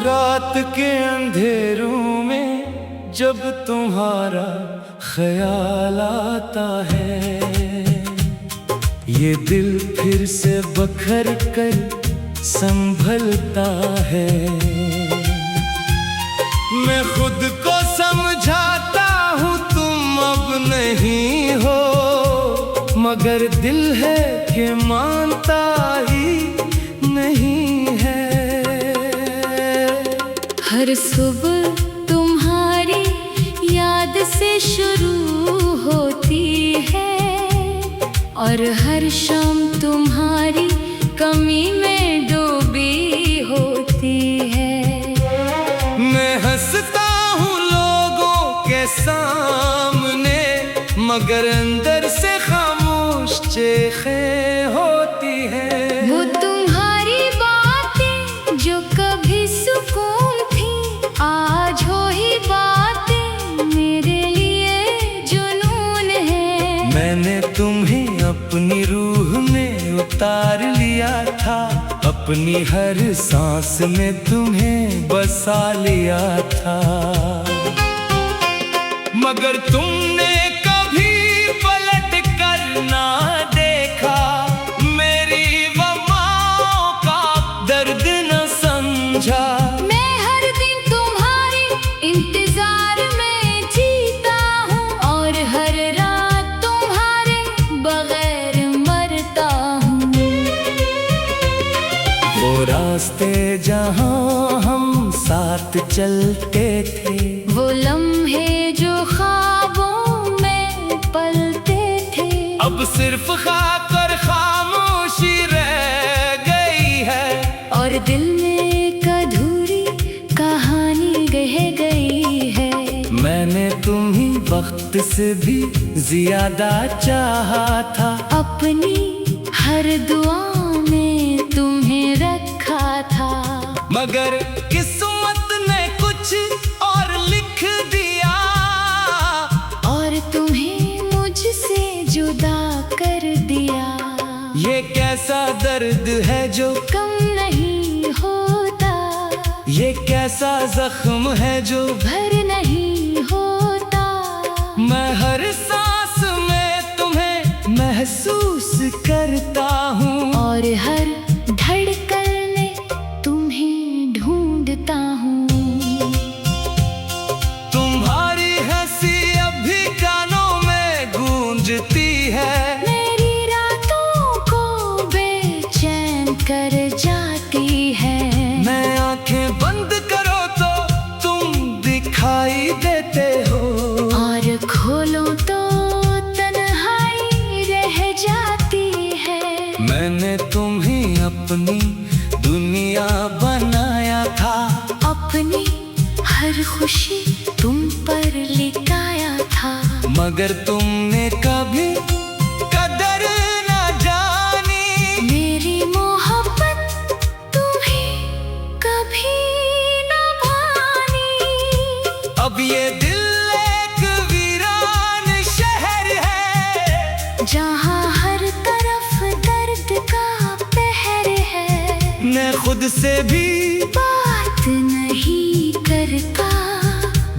रात के अंधेरों में जब तुम्हारा ख्याल आता है, ये दिल फिर से बखर कर संभलता है। मैं खुद को समझाता हूँ तुम अब नहीं हो, मगर दिल है कि मानता ही नहीं है। हर सुबह तुम्हारी याद से शुरू होती है, और हर शाम तुम्हारी कमी में डूबी होती है। मैं हंसता हूँ लोगों के सामने, मगर अंदर से खामोश चीखें होती है। वो तुम्हारी बातें जो कभी सुकून थी, आज हो ही बातें मेरे लिए जुनून है। मैंने तुम्हें अपनी रूह में उतार लिया था, अपनी हर सांस में तुम्हें बसा लिया था, मगर तुमने कभी पलट कर ना देखा, मेरी वफाओं का दर्द न समझा। मैं हर दिन तुम्हारे इंतजार में जीता हूँ, और हर रात तुम्हारे बगैर मरता हूँ। वो रास्ते जहाँ हम साथ चलते थे, वो लम्हे जो ख्वाबों में पलते थे, अब सिर्फ खाकर खामोशी रह गई है। और दिल में एक अधूरी कहानी रह गई है। मैंने तुम्हें वक्त से भी ज्यादा चाहा था, अपनी हर दुआ में तुम्हें रखा था, मगर किस्मत ने कुछ और लिख दिया, और तुम्हें मुझसे जुदा कर दिया। ये कैसा दर्द है जो कम नहीं होता, ये कैसा जख्म है जो भर नहीं होता। मैं हर सांस में तुम्हें महसूस करता हूँ, और हर धड़कन में तुम्हें ढूंढता हूँ। तुम्हारी हंसी अभी कानों में गूंजती है, मेरी रातों को बेचैन कर जाती है। मैं आंखें बंद करो तो तुम दिखाई देते हो, और खोलो तो तन्हाई रह जाती है। मैंने तुम्हें अपनी दुनिया बनाया था, अपनी हर खुशी तुम पर लिखाया था, मगर तुमने कभी कदर न जानी। मेरी मोहब्बत तुम्हें कभी न भानी। अब ये दिल एक वीरान शहर है, जहाँ हर तरफ दर्द का पहर है। मैं खुद से भी बात नहीं करता,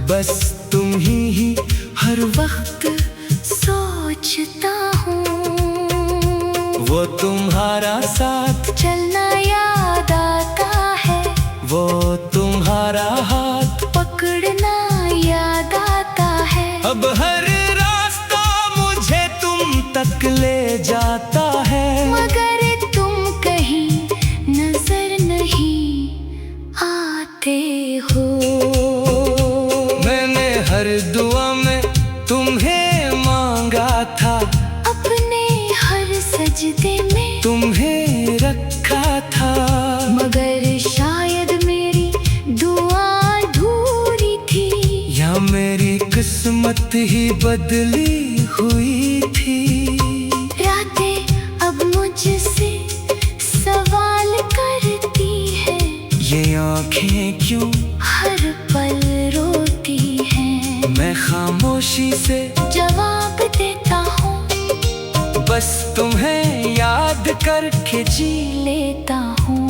बस तुम ही हर वक्त सोचता हूँ। वो तुम्हारा साथ चलना याद आता है, वो तुम्हारा हाथ पकड़ना याद आता है। अब हर रास्ता मुझे तुम तक ले जाता है, मगर तुम कहीं नजर नहीं आते हो। मैंने हर दुआ में तुम्हें मांगा था, अपने हर सजदे में तुम्हें रखा था, मगर शायद मेरी दुआ अधूरी थी, या मेरी किस्मत ही बदली हुई थी। रातें अब मुझसे सवाल करती है, ये आंखें क्यों हर पल रोती हैं? मैं खामोशी से जवाब देता हूँ, बस तुम्हें याद करके जी लेता हूँ।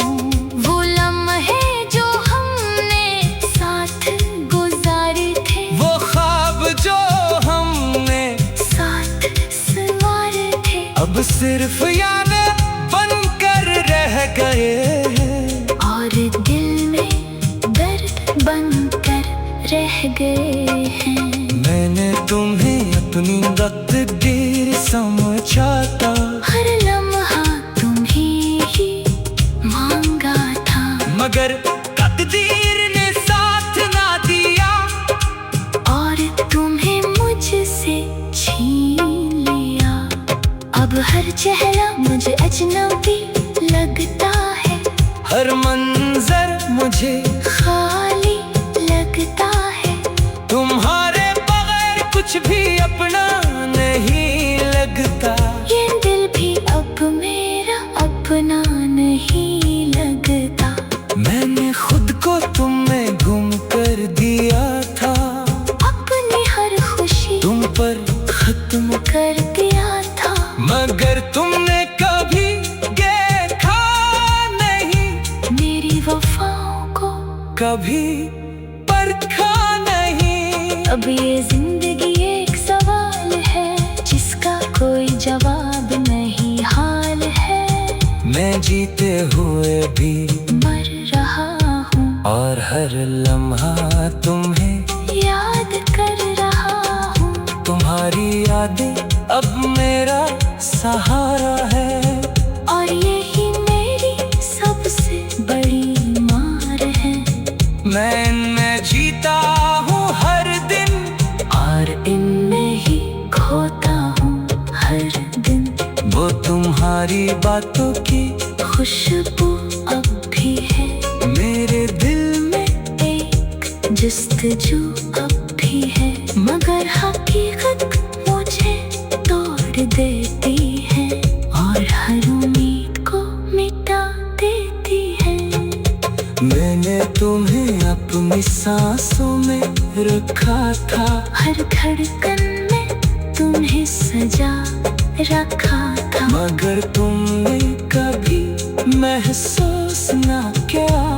वो लम्हे जो हमने साथ गुजारे थे, वो ख्वाब जो हमने साथ सवारे थे, अब सिर्फ यादें बनकर रह गए हैं। और दिल में दर्द बनकर रह गए हैं। मैंने तुम्हें अपनी तकदीर समझा था, हर लम्हा तुम्हें ही मांगा था, मगर तकदीर ने साथ ना दिया। और तुम्हें मुझसे छीन लिया। अब हर चेहरा मुझे अजनबी लगता है, हर मंजर मुझे खाली लगता है। तुम्हारे बगैर कुछ भी अपना नहीं लगता। ये दिल भी अब मेरा अपना नहीं लगता। मैंने खुद को तुम में गुम कर दिया था, अपनी हर खुशी तुम पर खत्म कर दिया था, मगर तुमने कभी देखा नहीं, मेरी वफाओं को कभी परखा नहीं। अब ये जिंदगी एक सवाल है, जिसका कोई जवाब नहीं हाल है। मैं जीते हुए भी मर रहा हूँ, और हर लम्हा तुम्हें याद कर रहा हूँ। तुम्हारी यादें अब मेरा सहारा है, और यही मेरी सबसे बड़ी मार है। मैं इनमें जीता हूँ हर दिन, और इनमें ही खोता हूँ हर दिन। वो तुम्हारी बातों की खुशबू अब भी है मेरे दिल में, एक जस्तजू अब भी है, मगर हकीकत मुझे तोड़ देती है, और हर उम्मीद को मिटा देती है। मैंने तुम्हें अपनी सांसों में रखा था, हर धड़कन में तुम्हें सजा रखा था, मगर तुमने कभी महसूस ना किया।